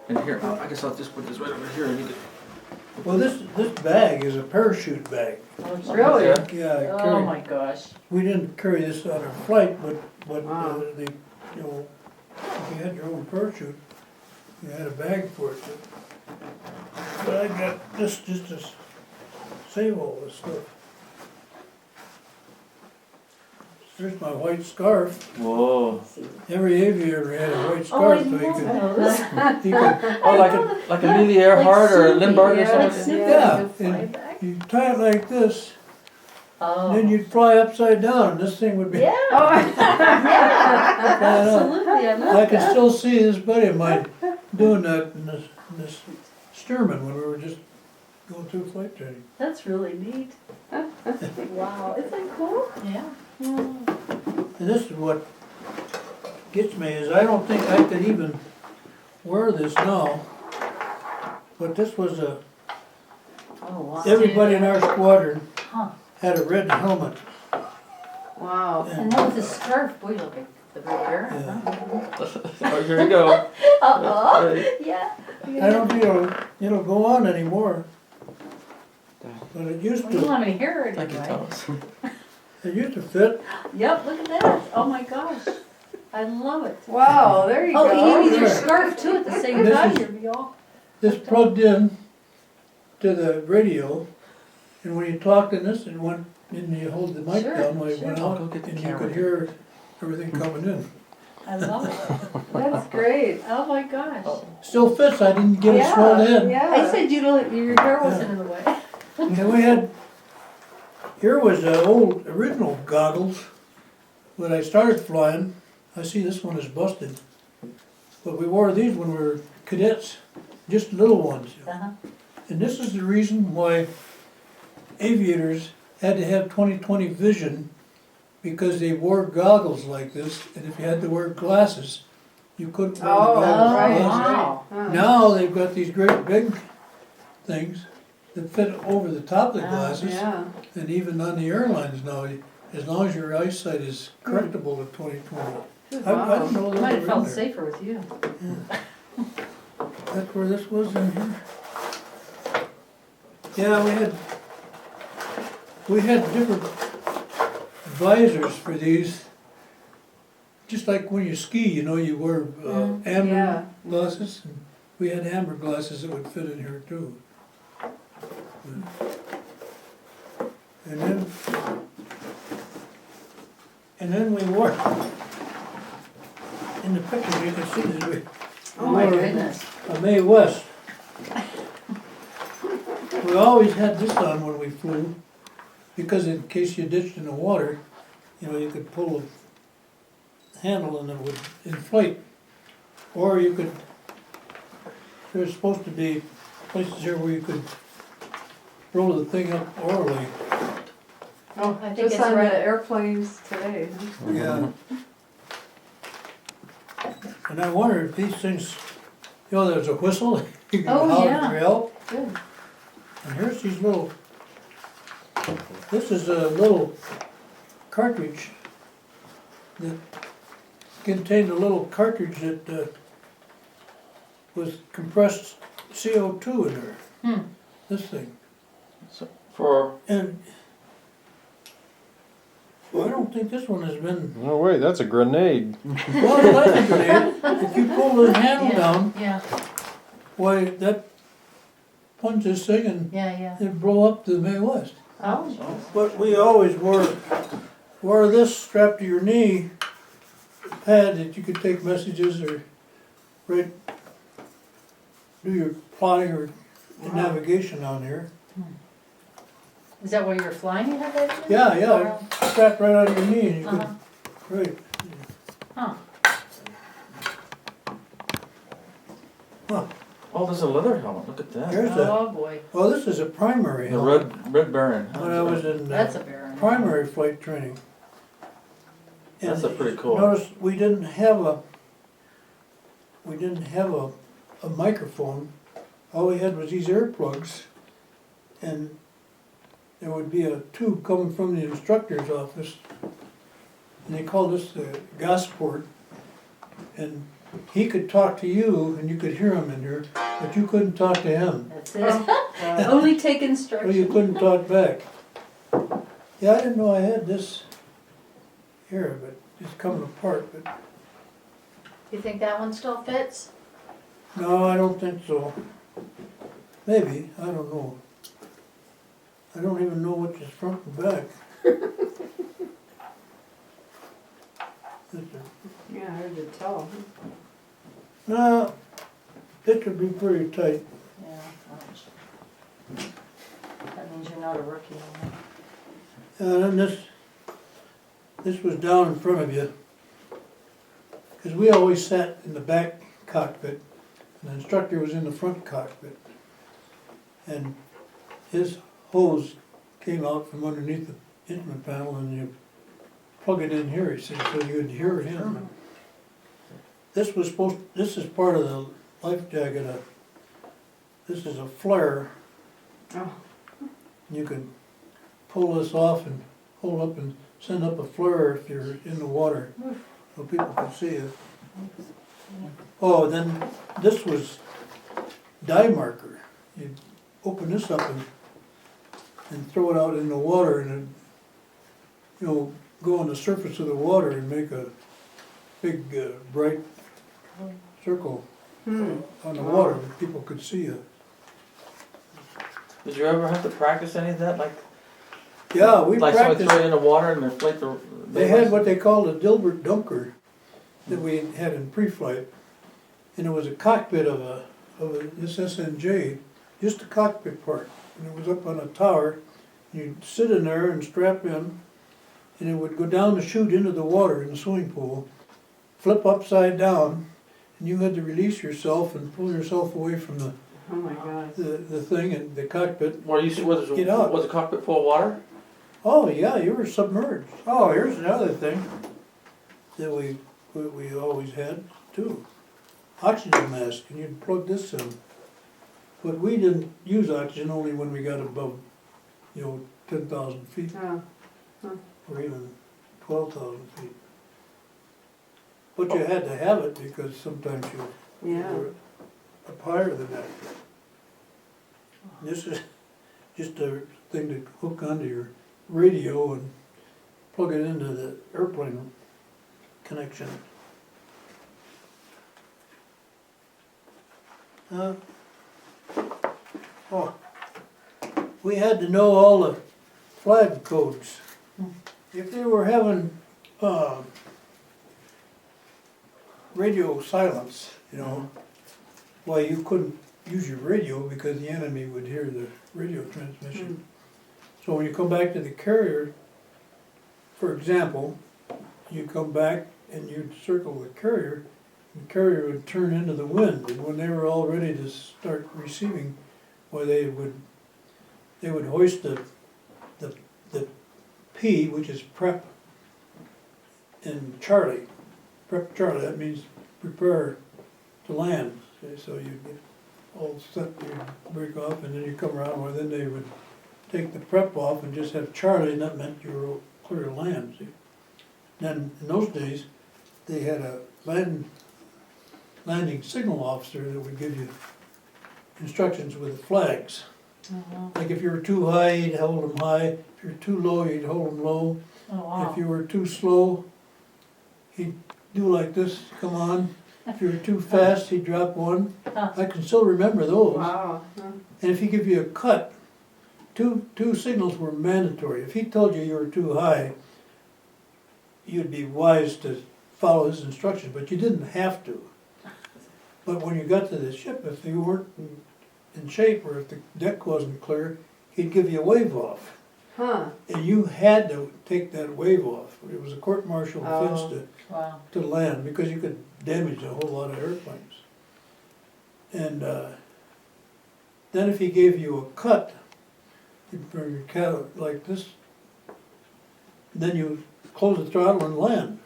And here, I guess I'll just put this right over here and you could. Well, this bag is a parachute bag. Really? Yeah, Oh carry, my gosh. we didn't carry this on our flight, but Wow. the, you know, if you had your own parachute, you had a bag for it. But I got this just to save all this stuff. There's my white scarf. Whoa. Every aviator had a white Oh, I scarf, so know he those. could, Oh, like Amelia Earhart or Snoopy, Lindbergh or yeah, something? like Snoopy, Yeah, you fly and- back. you tie it like this, Oh. then you'd fly upside down, and this thing would be. Yeah. Yeah, absolutely, I love I can that. still see this buddy of mine doing that in this Sturman when we were just going through flight training. That's really neat. Wow, isn't that cool? Yeah. And this is what gets me, is I don't think I could even wear this now. But this was Oh, wow. everybody in our squadron Huh. had a red helmet. Wow. And then with the scarf, boy, you look like the Red Baron. Yeah. Oh, here you go. Uh-oh, Right. yeah. I don't think it'll go on anymore. But it used Well, you don't to, have any hair Thank you, anyway. Thomas. it used to fit. Yep, look at that. Oh my gosh. I love it. Wow, there you Oh, go. you need your scarf too at the same This time. is- You'll be all. This plugged in to the radio, and when you talked in this, it went, and you hold the mic Sure, down when it sure. went I'll out, go get the and you camera. could hear everything coming in. I love it. That's great. Oh my gosh. Still fits, I didn't get it swelled in. Yeah. I said you don't, your hair wasn't in the way. And then we had, here was the old original goggles. When I started flying, I see this one is busted. But we wore these when we were cadets, just little ones. Uh-huh. And this is the reason why aviators had to have 20/20 vision, because they wore goggles like this, and if you had to wear glasses, you couldn't wear the Oh, goggles. right, with glasses. wow. Huh. Now they've got these great big things that fit over the top of the Ah, glasses, Yeah. and even on the airlines now, as long as your eyesight is correctable to 20/20. I didn't know I they might have were in felt there. safer with you. That's where this was in here. Yeah, we had different visors for these. Just like when you ski, you know, you wear amber Yeah. glasses. And we had amber glasses that would fit in here too. And then we wore, in the picture you can see that we Oh my wore goodness. a Mae West. We always had this on when we flew, because in case you ditched in the water, you know, you could pull a handle and it would inflate. Or you could, there's supposed to be places here where you could roll the thing up orally. Oh, I think Just it's on right. the airplanes today. Huh? Yeah. And I wonder if these things, you know, there's a whistle, you can Oh, holler yeah. for help. Good. And here's these little, this is a little cartridge that contained a little cartridge that was compressed CO2 in there. Hmm. This thing. So, for And well, I don't think this one has been, No way, that's a grenade. well, it's like a grenade. If you pull the handle down, Yeah, why, that punch this thing and yeah. it blow up the Mae West. Oh, But we always wore this strapped to your knee, pad that you could take messages or do your plotting or navigation on here. is that where you're flying? You have that? in? Yeah, Or- strapped right on your knee and you Uh-huh. could, right. Huh. oh, there's a leather helmet. Look at that. Here's a, Oh boy, well, this is a primary The helmet. red Baron. When I was in that's a baron. primary flight training. That's And a pretty cool. Notice we didn't have a microphone. All we had was these earplugs, and there would be a tube coming from the instructor's office, and they called this the gas port. And he could talk to you and you could hear him in here, but you couldn't talk to him. That's it. Only take Or you instructions. couldn't talk back. Yeah, I didn't know I had this here, but it's coming apart, but You think that one still fits? no, I don't think so. Maybe, I don't know. I don't even know which is front and back. Yeah, hard to tell. No, it could be pretty tight. Yeah. That means you're not a rookie anymore. And then this was down in front of you. Because we always sat in the back cockpit, and the instructor was in the front cockpit. And his hose came out from underneath the instrument panel, and you plug it in here, he said, so you could hear him. This was this is part of the life jacket. This is a flare. Oh. You can pull this off and hold up and send up a flare if you're in the water, so people can see it. Oh, then this was dye marker. You open this up and throw it out in the water, and it, go on the surface of the water and make a big bright circle on the water that people could see it. Did you ever have to practice any of that? Yeah, we Like someone practiced. throw it in the water and inflate the... They had what they called a Dilbert Dunker that we had in pre-flight, and it was a cockpit of this SNJ, just the cockpit part, and it was up on a tower. You'd sit in there and strap in, and it would go down the chute into the water in the swimming pool, flip upside down, and you had to release yourself and pull yourself away from the Oh my God. the thing and the cockpit. Was Get out. the cockpit full of water? Oh yeah, you were submerged. Oh, here's another thing that we always had too. Oxygen mask, and you'd plug this in. But we didn't use oxygen only when we got above, 10,000 feet, Oh. or even 12,000 feet. But you had to have it because sometimes you Yeah. were up higher than that. This is just a thing to hook onto your radio and plug it into the airplane connection. We had to know all the flag codes. If they were having radio silence, why you couldn't use your radio because the enemy would hear the radio transmission. So when you come back to the carrier, for example, you come back and you'd circle the carrier would turn into the wind, and when they were all ready to start receiving, well, they would hoist the P, which is prep in Charlie. Prep Charlie, that means prepare to land. So you get all set, you break off, and then you come around, well, then they would take the prep off and just have Charlie, and that meant you were clear to land. See? Then in those days, they had a landing signal officer that would give you instructions with the flags. Like if you were too high, you'd hold them high. If you're too low, you'd hold them low. Oh, wow. If you were too slow, he'd do like this, come on. If you were too fast, he'd drop one. I can still remember those. Wow. And if he give you a cut, two signals were mandatory. If he told you were too high, you'd be wise to follow his instructions, but you didn't have to. But when you got to the ship, if you weren't in shape or if the deck wasn't clear, he'd give you a wave off. Huh. And you had to take that wave off. It was a court-martial offense Wow. to land because you could damage a whole lot of airplanes. And then if he gave you a cut, he'd bring your cat out like this, then you close the throttle and land.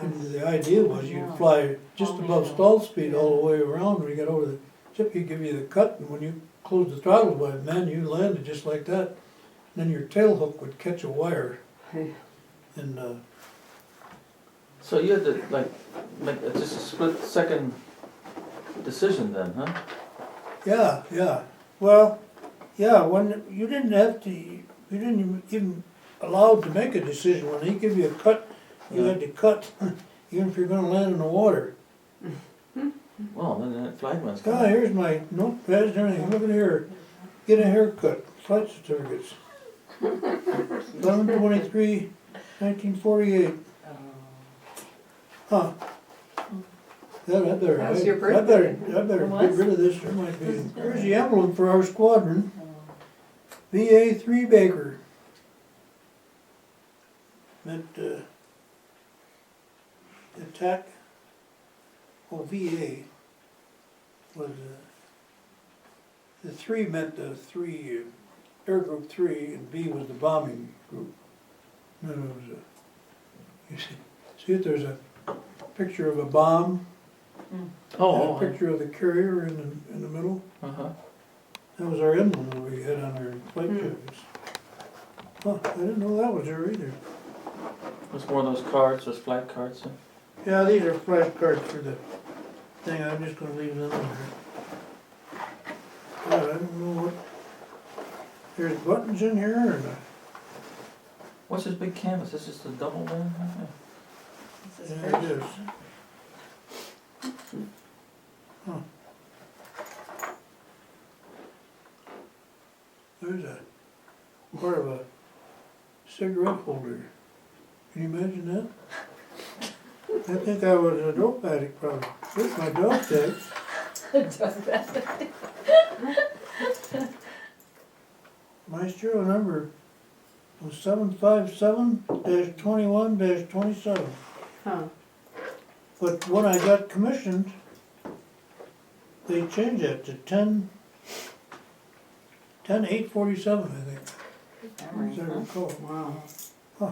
And the idea was you'd fly just above stall speed all the way around. When you got over the ship, he'd give you the cut, and when you closed the throttle, man, you landed just like that. And then your tail hook would catch a wire. Hey. And So you had to like make just a split second decision then, huh? Yeah. Well, yeah, when, you didn't have to, you didn't even allowed to make a decision. When he give you a cut, you had to cut, even if you're gonna land in the water. Well, then that flagman's Ah, coming. here's my notepads and everything, look at here, get a haircut, flight certificates. 11/23/1948. Huh. Yeah, I better, That was your I better It get was? rid of this, there might be, here's the emblem for our squadron. VA 3 Baker. Meant, attack, VA was, the 3 meant the 3, Air Group 3, and B was the bombing group. No, it was you see if there's a picture of a bomb, Oh, and a picture of the carrier in the middle. uh-huh. That was our emblem that we had on our flight jackets. Huh, I didn't know that was there either. It's more of those cards, those flag cards, huh? Yeah, these are flashcards for the thing, I'm just gonna leave them in there. God, I don't know what, there's buttons in here and What's this big canvas? This is the double one? This is yeah, it fresh. is. Huh. There's a part of a cigarette holder. Can you imagine that? I think I was a dope addict probably. Here's my dog tag. My serial number was 757-21-27. Huh. But when I got commissioned, they changed it to 10-8-47, I think, as I recall. Wow. Huh.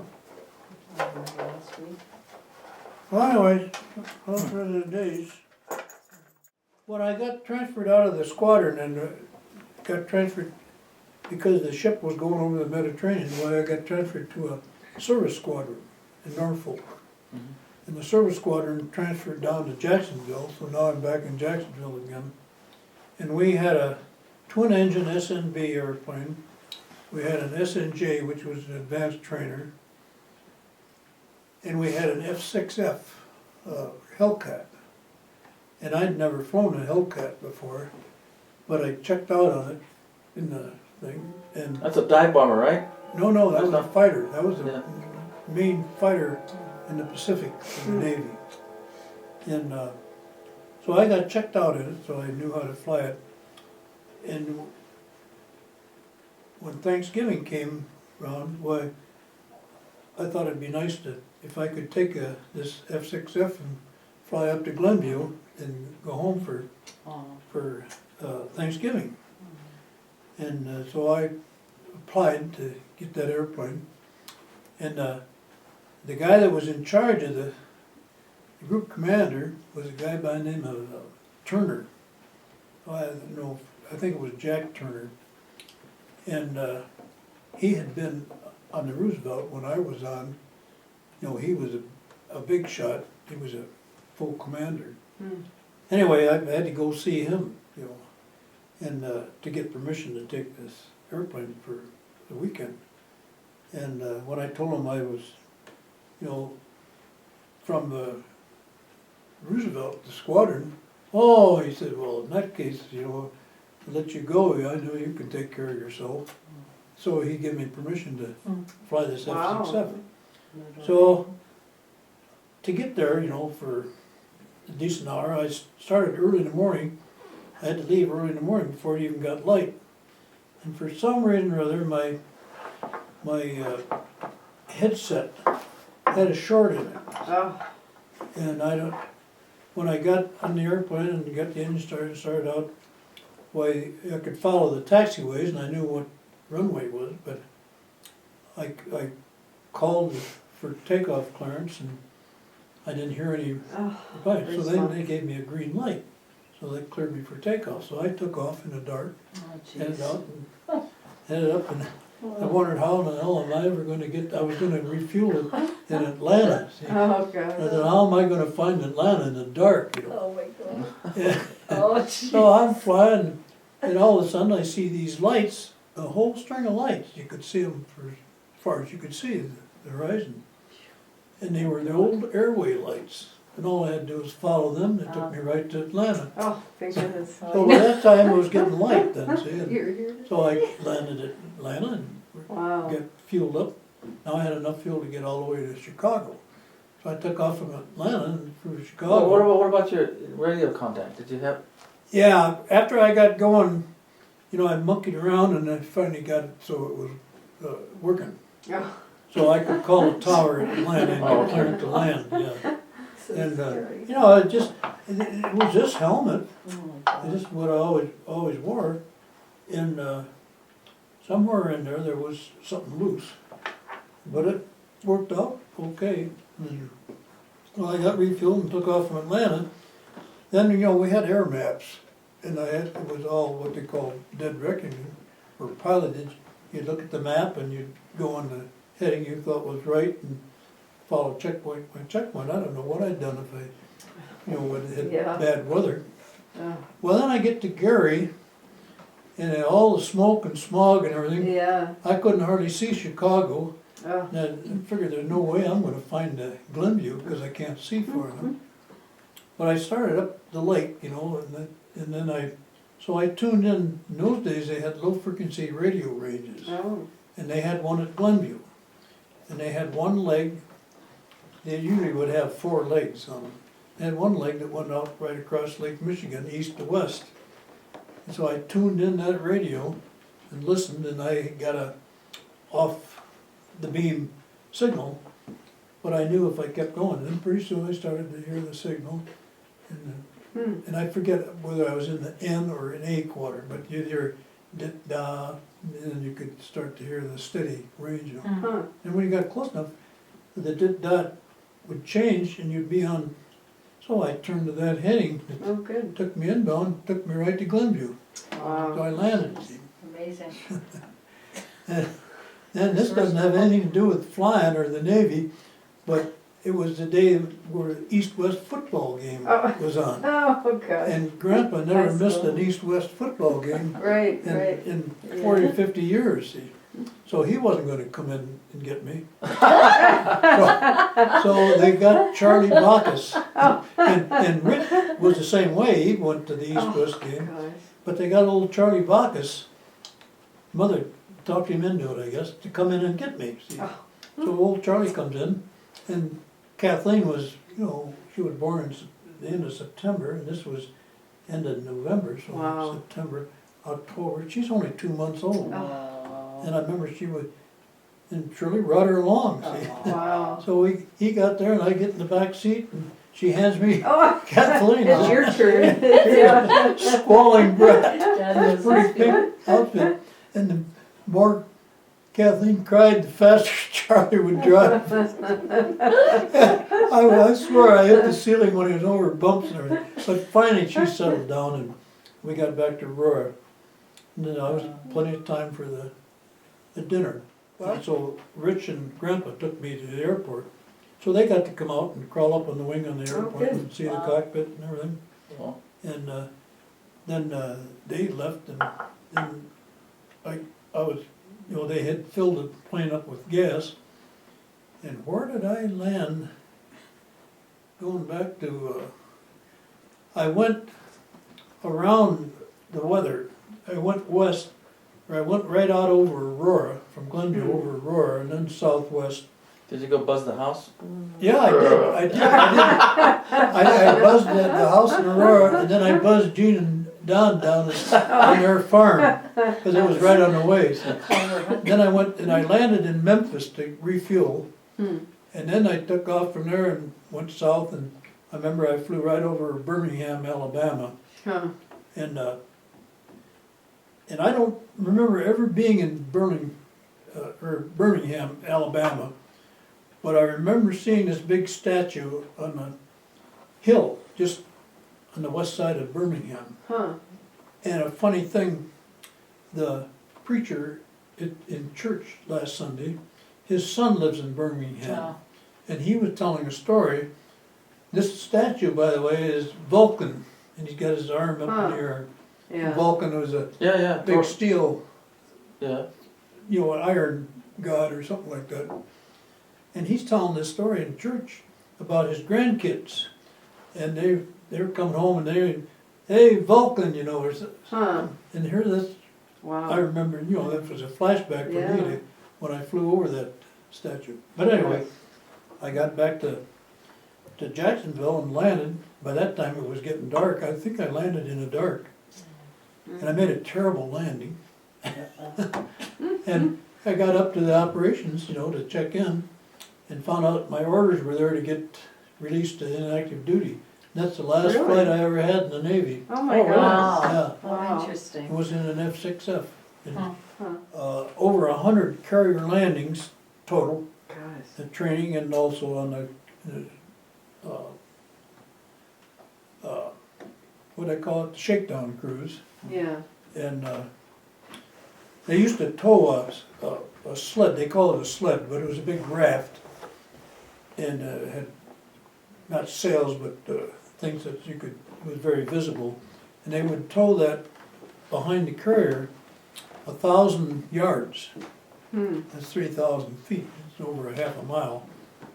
Last week. Well, anyways, those were the days. When I got transferred out of the squadron and got transferred because the ship was going over the Mediterranean, well, I got transferred to a service squadron in Norfolk. And the service squadron transferred down to Jacksonville, so now I'm back in Jacksonville again. And we had a twin-engine SNB airplane. We had an SNJ, which was an advanced trainer. And we had an F6F Hellcat. And I'd never flown a Hellcat before, but I checked out on it in the thing. And That's a dive bomber, right? no, that was a fighter. That was Yeah. the main fighter in the Pacific in the Navy. And so I got checked out in it, so I knew how to fly it. And when Thanksgiving came around, why, I thought it'd be nice to, if I could take this F6F and fly up to Glenview and go home for Thanksgiving. And so I applied to get that airplane. And the guy that was in charge of the group commander was a guy by the name of Turner. I don't know, I think it was Jack Turner. And he had been on the Roosevelt when I was on. You know, he was a big shot. He was a full commander. Anyway, I had to go see him, you know, and to get permission to take this airplane for the weekend. And when I told him I was, you know, from the Roosevelt, the squadron, oh, he said, well, in that case, you know, to let you go, I know you can take care of yourself. So he gave me permission to fly this Wow. F-6F. So to get there, you know, for a decent hour, I started early in the morning. I had to leave early in the morning before it even got light. And for some reason or other, my headset had a short in it. Oh. And when I got on the airplane and got the engine started out, why, I could follow the taxiways and I knew what runway was, but I called for takeoff clearance and I didn't hear any reply. So then they gave me a green light. So they cleared me for takeoff. So I took off in the dark, headed out and headed up, and I wondered how in the hell am I ever gonna get, I was gonna refuel it in Atlanta, see. Oh, I God. said, how am I gonna find Atlanta in the dark, you know? Oh, my God. Yeah. Oh, gee. So I'm flying, and all of a sudden I see these lights, a whole string of lights. You could see them for as far as you could see the horizon. And they were the old airway lights. And all I had to do was follow them, and it took me right to Atlanta. Oh, thank goodness. So by that time it was getting light then, see. And You're here. so I landed at Atlanta and Wow. got fueled up. Now I had enough fuel to get all the way to Chicago. So I took off from Atlanta and through Chicago. Well, what about your radio contact? Did you have? Yeah, after I got going, you know, I monkeyed around and I finally got it so it was working. Oh, So I could call the tower at Atlanta and Oh, get cleared to land, yeah. So And, scary. you know, it was this helmet, this is what I always wore, and somewhere in there was something loose. But it worked out okay. And, well, I got refueled and took off from Atlanta. Then, you know, we had air maps, and it was all what they call dead reckoning, or pilotage. You'd look at the map and you'd go on the heading you thought was right and follow checkpoint by checkpoint. I don't know what I'd done if I, you know, would have hit Yeah. bad weather. oh. Well, then I get to Gary, and all the smoke and smog and everything, Yeah. I couldn't hardly see Chicago. Oh, And I figured there's no way I'm gonna find Glenview, because I can't see far enough. But I started up the lake, you know, and then so I tuned in those days they had low frequency radio ranges. oh. And they had one at Glenview. And they had one leg, they usually would have 4 legs on them. They had one leg that went out right across Lake Michigan, east to west. And so I tuned in that radio and listened, and I got a off the beam signal. But I knew if I kept going, then pretty soon I started to hear the signal. And I forget whether I was in the N or an A quarter, but you'd hear da, and then you could start to hear the steady range. You know. Huh. And when you got close enough, the da would change and you'd be on. So I turned to that heading. It Oh, good. took me inbound, took me right to Glenview. So Wow. I landed. Amazing. And this doesn't have anything to do with flying or the Navy, but it was the day where the East-West football game Oh. was on. Oh, God. And Grandpa never High missed school. an East-West football game Right, right. in 40, 50 years, see. So he wasn't gonna come in and get me. So they got Charlie Bacchus. And Rick was the same way, he went to the East-West game. Gosh. But they got old Charlie Bacchus, mother talked him into it, I guess, to come in and get me, see. Oh. So old Charlie comes in, and Kathleen was, you know, she was born in the end of September, and this was end of November, so Wow. September, October, she's only 2 months old. Oh. And I remember she would, and Shirley brought her along, see. Wow. So he got there, and I get in the back seat, and she hands me Oh, Kathleen. it's your turn. Yeah. Squalling breath. That is Pretty big outfit, and the more Kathleen cried, the faster Charlie would drive. I swear I hit the ceiling when he was over bumps and everything. But finally she settled down and we got back to Aurora. And then I was plenty of time for the dinner. And so Rich and Grandpa took me to the airport. So they got to come out and crawl up on the wing on the airplane good. and see the Wow. cockpit and everything. Well, And then they left, and I was, you know, they had filled the plane up with gas. And where did I land? Going back to, I went around the weather. I went west, or I went right out over Aurora, from Glenview over Aurora, and then southwest. did you go buzz the house? Yeah, I did. I buzzed the house in Aurora, and then I buzzed Gene and Don down on their farm, because it was right on the way. So. Then I went and I landed in Memphis to refuel, and then I took off from there and went south, and I remember I flew right over Birmingham, Alabama, Huh. and I don't remember ever being in Birmingham, Alabama. But I remember seeing this big statue on a hill, just on the west side of Birmingham. Huh. And a funny thing, the preacher in church last Sunday. His son lives in Birmingham, Oh. and he was telling a story. This statue, by the way, is Vulcan, and he's got his arm up in the air. Yeah. Vulcan was a Yeah, big steel, yeah. you know, an iron god or something like that. And he's telling this story in church about his grandkids, and they were coming home and hey, Vulcan, you know, Huh, and here this. I wow. remember, you know, that was a flashback for me Yeah. when I flew over that statue. But anyway, I got back to Jacksonville and landed. By that time it was getting dark. I think I landed in the dark. And I made a terrible landing. And I got up to the operations, you know, to check in and found out my orders were there to get released to inactive duty. And that's the last Really? flight I ever had in the Navy. Oh my Oh, really? gosh. Yeah. Oh, Wow. It interesting. was in an F6F. And, Huh. over 100 carrier landings total, Gosh. the training and also on what I call it, the shakedown cruise. Yeah. And they used to tow a sled, they call it a sled, but it was a big raft. And had not sails, but things that you could, it was very visible. And they would tow that behind the carrier 1,000 yards. Hmm. That's 3,000 feet, it's over a half a mile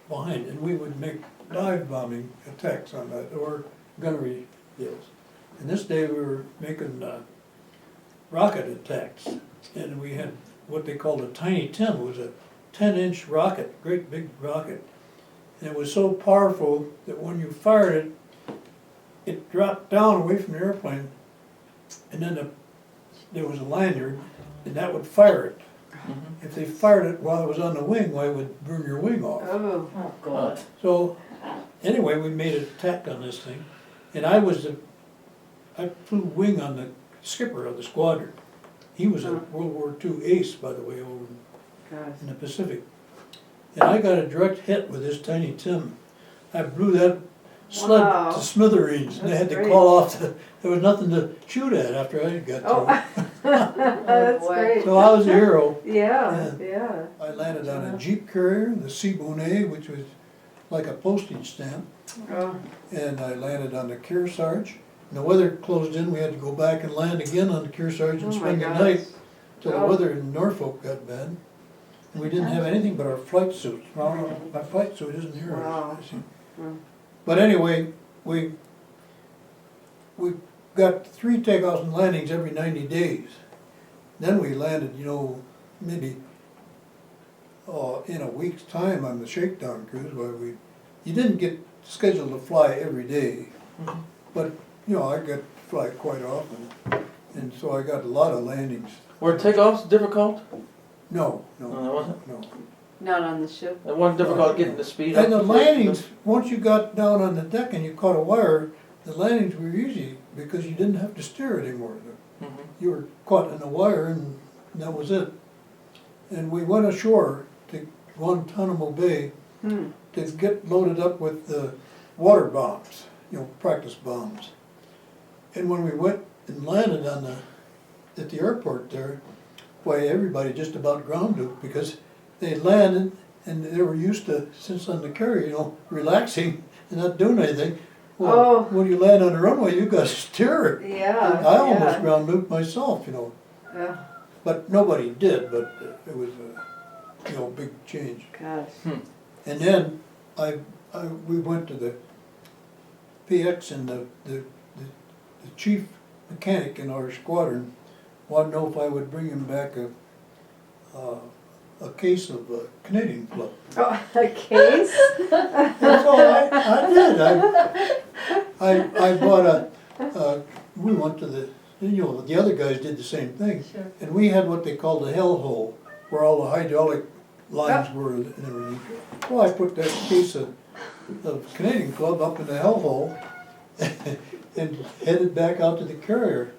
behind, and we would make dive bombing attacks on that, or gunnery deals. And this day we were making rocket attacks, and we had what they called a Tiny Tim. It was a 10-inch rocket, great big rocket. And it was so powerful that when you fired it, it dropped down away from the airplane, and then there was a lanyard, and that would fire it. Mhm. If they fired it while it was on the wing, why it would burn your wing off. Oh. Oh, God. So, anyway, we made an attack on this thing, and I flew wing on the skipper of the squadron. He was a World War II ace, by the way, over Gosh. in the Pacific. And I got a direct hit with this Tiny Tim. I blew that sled Wow. to smithereens, and they had That's to great. call off. There was nothing to shoot at after I got Oh. through. That's boy. great. So I was a hero. Yeah, yeah. I landed on a Jeep carrier, the Seabonet, which was like a postage stamp, Oh. and I landed on the Kearsarge. And the weather closed in, we had to go back and land again on the Kearsarge and Oh my spend the gosh. night till the Oh. weather in Norfolk got bad. And we didn't have anything but our flight suits. Well, my flight suit isn't here. Wow. I see. Hmm. But anyway, we got 3 takeoffs and landings every 90 days. Then we landed, you know, maybe in a week's time on the shakedown cruise, where you didn't get scheduled to fly every day, Mhm. but you know, I got to fly quite often, and so I got a lot of landings. Were takeoffs difficult? No, No, no, that wasn't. no. Not on the ship. It wasn't difficult getting the speed up? And the before- landings, once you got down on the deck and you caught a wire, the landings were easy because you didn't have to steer it anymore. Mhm. You were caught in the wire and that was it. And we went ashore to Guantanamo Bay Hmm. to get loaded up with water bombs, you know, practice bombs. And when we went and landed at the airport there, why everybody just about ground looped because they landed and they were used to, since on the carrier, you know, relaxing and not doing anything. Well, Oh. when you land on the runway, you got to steer it. Yeah. And I almost yeah. ground looped myself, you know, Yeah. but nobody did. But it was a, you know, big change. Gosh. And then we went to the PX, and the chief mechanic in our squadron wanted to know if I would bring him back a case of Canadian Club. Oh, a case? And so I did. I bought we went to the other guys did the same thing. Sure. And we had what they called the hell hole, where all the hydraulic lines were and everything. Well, I put that piece of Canadian Club up in the hell hole and headed back out to the carrier.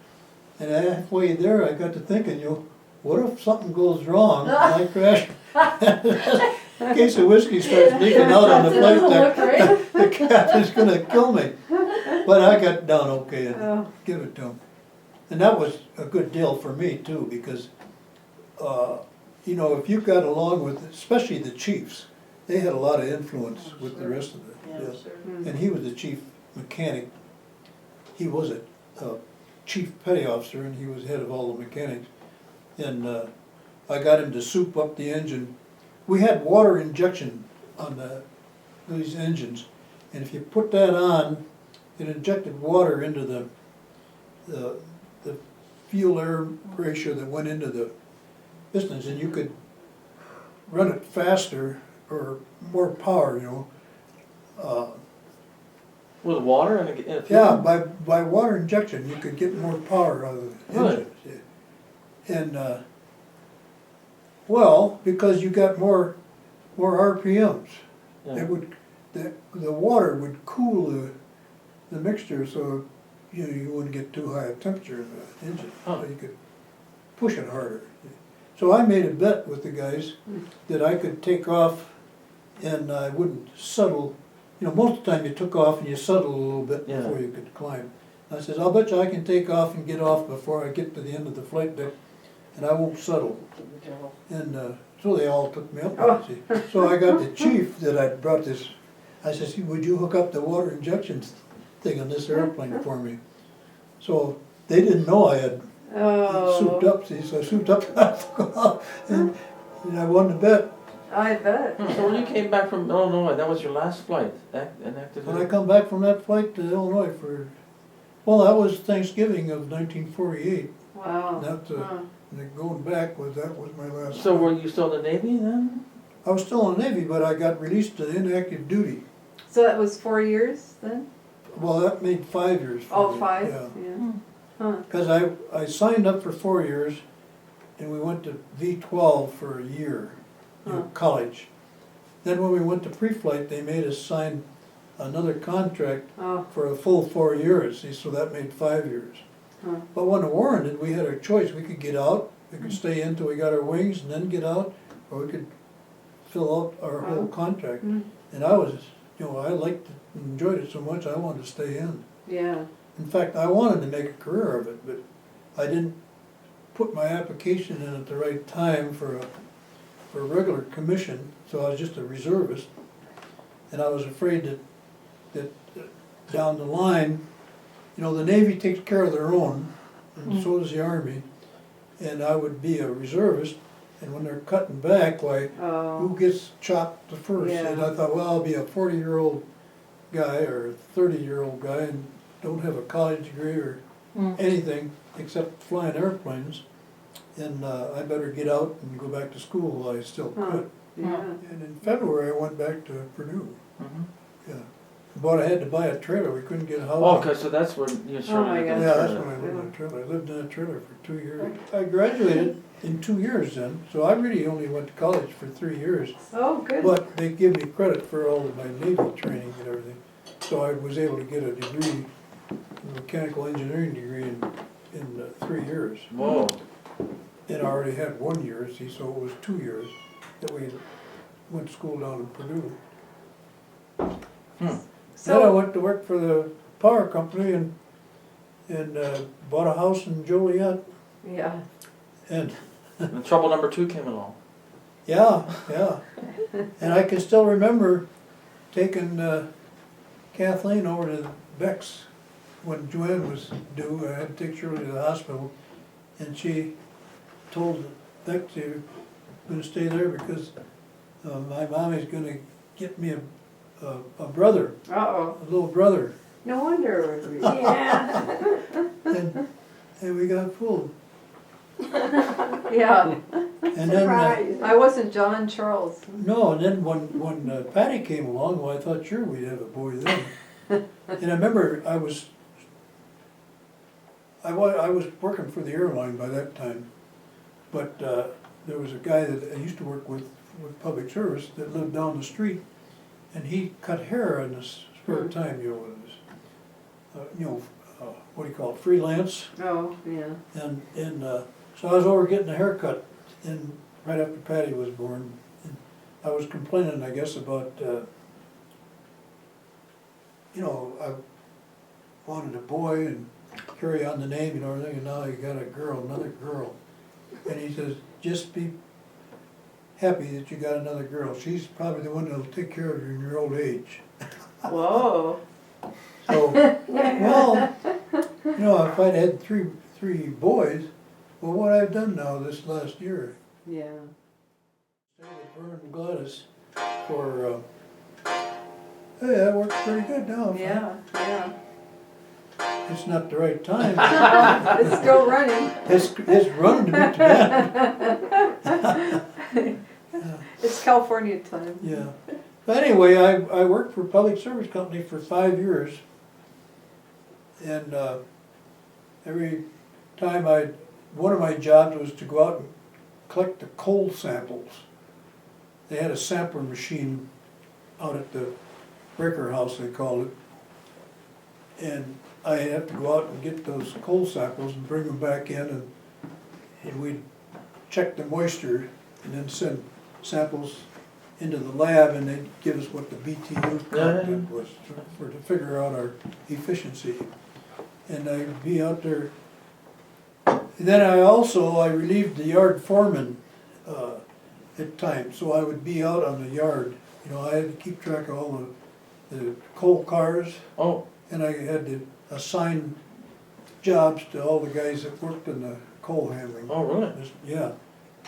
And halfway there, I got to thinking, you know, what if something goes wrong and I crash? A case of whiskey starts leaking out on the flight Look, deck. right? The captain's gonna kill me. But I got down okay and Oh. give it to him. And that was a good deal for me too, because you know, if you got along with, especially the chiefs, they had a lot of influence with the rest of it. Yeah, Yeah. sure. And he was the chief mechanic. He was a chief petty officer, and he was head of all the mechanics. And I got him to soup up the engine. We had water injection on these engines, and if you put that on, it injected water into the fuel-air ratio that went into the pistons, and you could run it faster or more power, you know. With water and a Yeah, by water injection, you could get more power out of the Really? engine. And, well, because you got more RPMs. Yeah. It would, the water would cool the mixture, so you wouldn't get too high a temperature in the engine. Oh. So you could push it harder. So I made a bet with the guys that I could take off and I wouldn't settle. You know, most of the time you took off and you settled a little bit Yeah. before you could climb. I said, I'll bet you I can take off and get off before I get to the end of the flight deck, and I won't settle. And so they all took me up on it. See. So I got the chief that I brought this, I said, "See, would you hook up the water injection thing on this airplane for me?" So they didn't know I had souped up, see, so I souped up and I took off, and I won the bet. I bet. So when you came back from Illinois, that was your last flight, an active? When I come back from that flight to Illinois well, that was Thanksgiving of 1948. Wow. That, Huh. and going back that was my last. So flight. were you still in the Navy then? I was still in the Navy, but I got released to inactive duty. So that was 4 years then? Well, that made 5 years for Oh, me. 5? Yeah. Yeah. Huh. Because I signed up for 4 years, and we went to V12 for a year, college. Then when we went to pre-flight, they made us sign another contract Oh. for a full 4 years, see, so that made 5 years. Huh. But when the war ended, we had our choice. We could get out, we could stay in till we got our wings and then get out, or we could fill out our whole contract. Mm. And I was, you know, I liked it and enjoyed it so much, I wanted to stay in. Yeah. In fact, I wanted to make a career of it, but I didn't put my application in at the right time for a regular commission, so I was just a reservist. And I was afraid that down the line, you know, the Navy takes care of their own, and so does the Army. And I would be a reservist, and when they're cutting back, why, Oh. who gets chopped the first? Yeah. And I thought, well, I'll be a 40-year-old guy or a 30-year-old guy and don't have a college degree or anything except flying airplanes. And I better get out and go back to school while I still Huh. could. Yeah. And in February, I went back to Purdue. Mhm. Yeah. But I had to buy a trailer. We couldn't get a house. Oh, okay, so that's when you started. my with gosh. the Yeah, that's trailer. when I lived in a trailer. I lived in a trailer for 2 years. I graduated in 2 years then, so I really only went to college for 3 years. Oh, good. But they give me credit for all of my Navy training and everything. So I was able to get a degree, a mechanical engineering degree in 3 years. Whoa. And I already had 1 year, see, so it was 2 years that we went to school down in Purdue. Then I So, went to work for the power company and bought a house in Joliet. yeah. And And trouble number 2 came along. yeah. And I can still remember taking Kathleen over to Beck's when Joanne was due. I had to take Shirley to the hospital, and she told Beck she was going to stay there because my mommy's going to get me a brother, Uh-oh. a little brother. No wonder. Yeah. And we got fooled. Yeah. And then I wasn't John Charles. no, and then when Patty came along, well, I thought sure we'd have a boy then. And I remember I was working for the airline by that time, but there was a guy that I used to work with public service that lived down the street, and he cut hair in his spare time, you know, what do you call it, freelance. Oh, yeah. And so I was over getting a haircut, and right after Patty was born, and I was complaining, I guess, about, you know, I wanted a boy and carry on the name and everything, and now you got a girl, another girl. And he says, just be happy that you got another girl. She's probably the one that'll take care of you in your old age. Whoa. So, well, you know, if I'd had three boys, well, what I've done now this last year, Yeah. stayed with Vern and Gladys for, hey, that works pretty good now. Yeah, yeah. It's not the right time. It's still running. It's running to be bad. It's California time. Yeah. But anyway, I worked for a public service company for 5 years. And every time one of my jobs was to go out and collect the coal samples. They had a sampler machine out at the breaker house, they called it. And I had to go out and get those coal samples and bring them back in, and we'd check the moisture and then send samples into the lab, and they'd give us what the BTU content was to figure out our efficiency. And I'd be out there. And then I relieved the yard foreman at times, so I would be out on the yard. You know, I had to keep track of all the coal cars. Oh, And I had to assign jobs to all the guys that worked in the coal handling. oh, really? Yeah,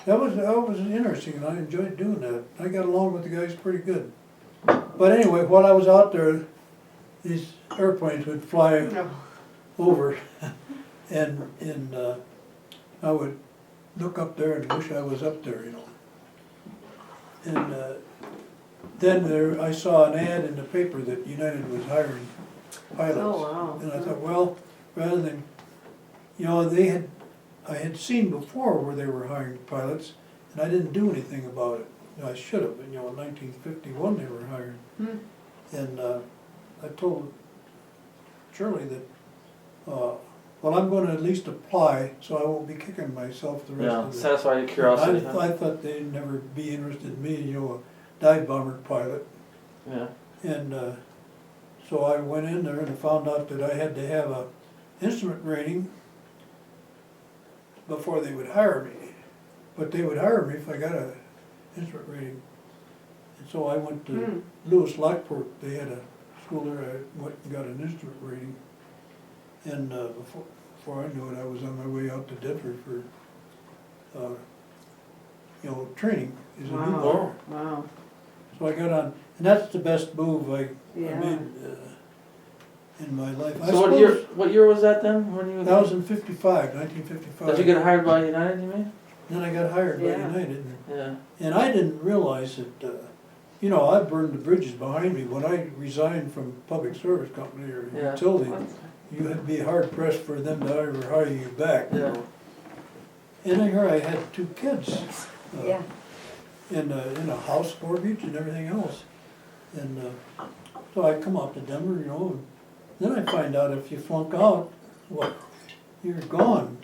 that was interesting, and I enjoyed doing that. I got along with the guys pretty good. But anyway, while I was out there, these airplanes would fly over, and I would look up there and wish I was up there, you know. And then I saw an ad in the paper that United was hiring pilots. Oh, wow. And I thought, well, rather than, you know, I had seen before where they were hiring pilots, and I didn't do anything about it. You know, I should have, you know, in 1951 they were hiring. And I told Shirley that, well, I'm going to at least apply, so I won't be kicking myself the rest Yeah, of the... satisfy your curiosity. huh? I thought they'd never be interested in me, you know, a dive bomber pilot. Yeah. And so I went in there and I found out that I had to have a instrument rating before they would hire me. But they would hire me if I got a instrument rating. And so I went to Lewis Lockport. They had a school there. I went and got an instrument rating. And before I knew it, I was on my way out to Denver for, you know, training as a new Wow. bar. Wow. So I got on, and that's the best move I Yeah. made in my life. I So what year was that then? When you That was in 1955. Did you get hired by United, you mean? Then I got hired by Yeah. United. Yeah. And I didn't realize that, you know, I burned the bridges behind me. When I resigned from public service company or Yeah. utility, you'd be hard pressed for them to ever hire you back. You Yeah. know? And here I had 2 kids. Yeah. In a house mortgage and everything else. And so I come out to Denver, you know, and then I find out if you flunk out, what, you're gone.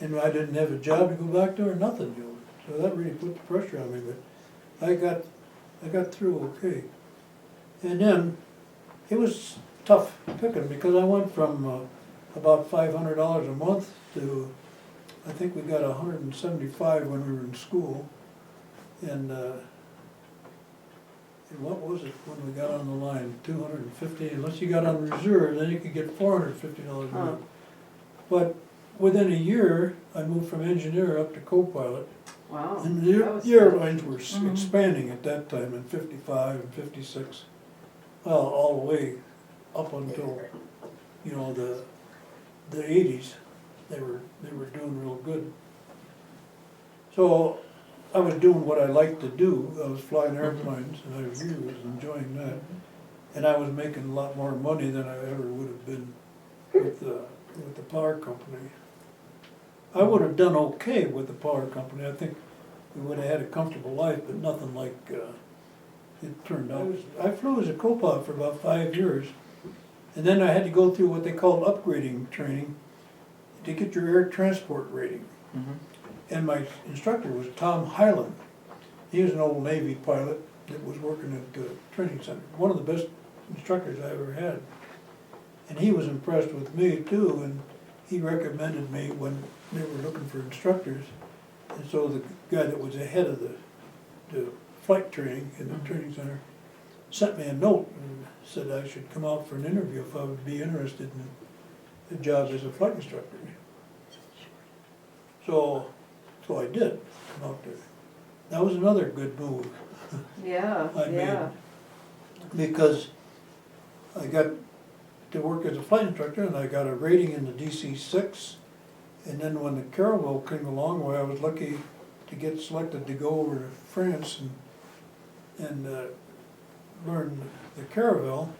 And I didn't have a job to go back to or nothing, you know. So that really put the pressure on me, but I got through okay. And then it was tough picking because I went from about $500 a month to, I think we got $175 when we were in school. And what was it when we got on the line? $250. Unless you got on reserve, then you could get $450 a month. But within a year, I moved from engineer up to co-pilot. Wow. And That was the airlines were expanding at that time in 55 and 56. Well, all the way up until, you know, the 80s. They were doing real good. So I was doing what I liked to do. I was flying airplanes, and I really was enjoying that. And I was making a lot more money than I ever would have been with the power company. I would have done okay with the power company. I think we would have had a comfortable life, but nothing like it turned out. I flew as a co-pilot for about 5 years, and then I had to go through what they called upgrading training to get your air transport rating. And my instructor was Tom Hyland. He was an old Navy pilot that was working at the training center. One of the best instructors I ever had. And he was impressed with me too, and he recommended me when they were looking for instructors. And so the guy that was the head of the to flight training in the training center, sent me a note and said I should come out for an interview if I would be interested in the job as a flight instructor. So I did come out there. That was another good move Yeah, I yeah. made, because I got to work as a flight instructor and I got a rating in the DC-6. And then when the Caravel came along, where I was lucky to get selected to go over to France and learn the Caravel.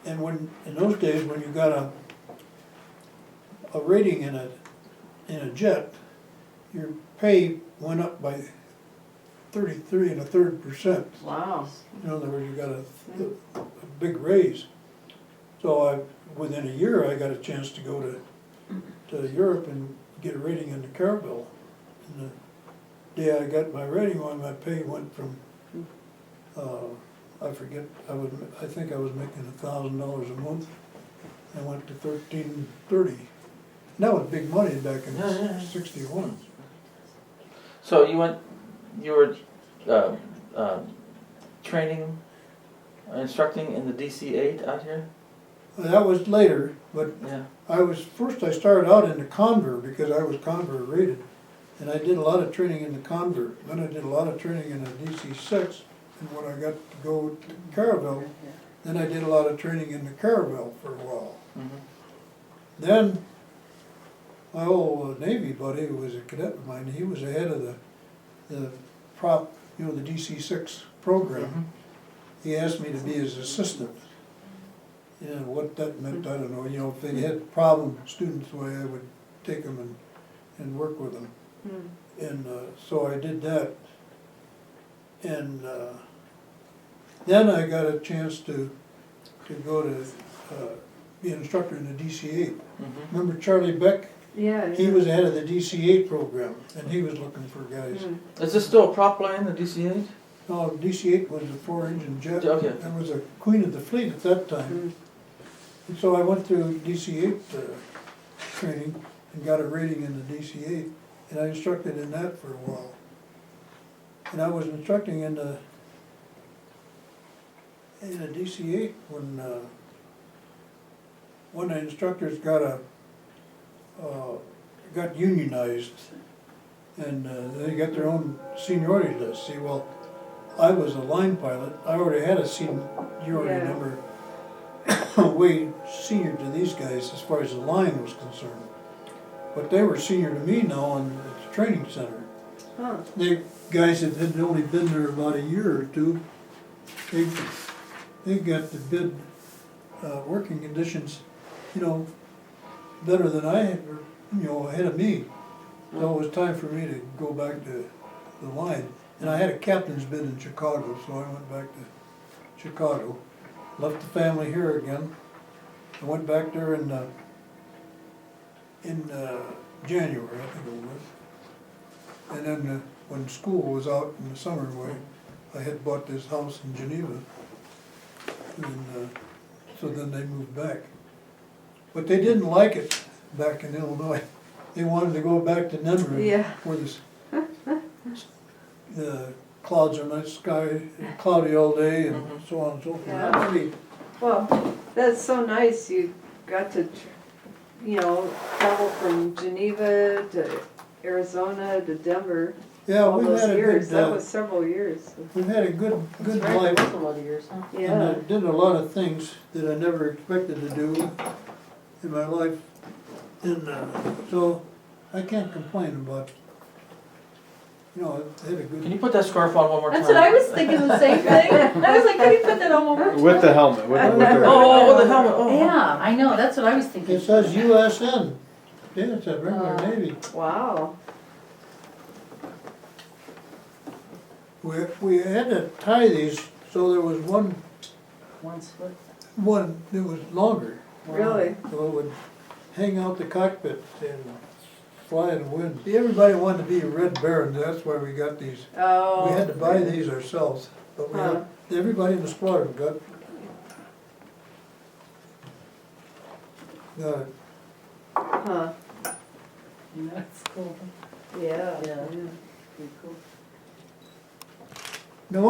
And when, in those days, when you got a rating in a jet, your pay went up by 33 1/3%. Wow. In other words, you got a big raise. So within a year, I got a chance to go to Europe and get a rating in the Caravel. And the day I got my rating on, my pay went from, I forget, I think I was making $1,000 a month. I went to $1,330. And that was big money back in '61. So you were training, instructing in the DC-8 out here? That was later, but Yeah. I started out in the Convert because I was Convert rated. And I did a lot of training in the Convert. Then I did a lot of training in the DC-6. And when I got to go to Caravel, then I did a lot of training in the Caravel for a while. Mm-hmm. Then my old Navy buddy, who was a cadet of mine, he was the head of the prop, the DC-6 program. Mm-hmm. He asked me to be his assistant. What that meant, I don't know. If they had problem students, why I would take them and work with them. And so I did that. And then I got a chance to go to be an instructor in the DC-8. Mm-hmm. Remember Charlie Beck? Yeah. He was the head of the DC-8 program, and he was looking for guys. Is this still a prop plane, the DC-8? No, DC-8 was a 4-engine jet. Okay. It was a queen of the fleet at that time. And so I went through DC-8 training and got a rating in the DC-8, and I instructed in that for a while. And I was instructing in the DC-8 when one of the instructors got unionized, and they got their own seniority list. See, well, I was a line pilot. I already had a seniority number way senior to these guys as far as the line was concerned. But they were senior to me now in the training center. Huh. The guys that had only been there about a year or two, they got the good working conditions, better than I had, or, ahead of me. So it was time for me to go back to the line. And I had a captain's bid in Chicago, so I went back to Chicago. Left the family here again. I went back there in January, I think it was. And then when school was out in the summer, I had bought this house in Geneva. And so then they moved back. But they didn't like it back in Illinois. They wanted to go back to Denver, where the clouds are night sky, cloudy all day, and so on and so forth. Yeah. Well, that's so nice. You got to, travel from Geneva to Arizona to Denver. Yeah, All we've those had a years. good. That was several years. We've had a good That's right, life. that was a lot of years, huh? And I Yeah. did a lot of things that I never expected to do in my life. And so I can't complain about, I had a good. Can you put that scarf on one more time? That's what I was thinking, the same thing. I was like, can you put that on one more time? With the helmet, with the Oh, with the helmet, oh. Yeah, I know, that's what I was thinking. It says USN. Yeah, it's a regular Oh. Navy. Wow. We had to tie these, so there was one that was longer. Really? So it would hang out the cockpit and fly in the wind. See, everybody wanted to be a Red Baron, that's why we got these. Oh. We had to buy these ourselves, but everybody in the squadron got it. Huh. That's cool. Yeah. Yeah. Pretty cool. No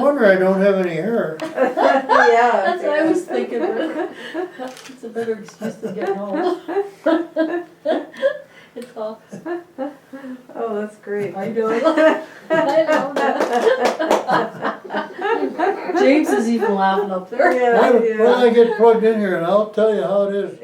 wonder I don't have any hair. Yeah. That's what I was thinking, Rick. It's a better excuse than getting old. It's all, Oh, that's great. I know. I know that. James is even laughing up there. Yeah, When yeah. I get plugged in here, and I'll tell you how it is.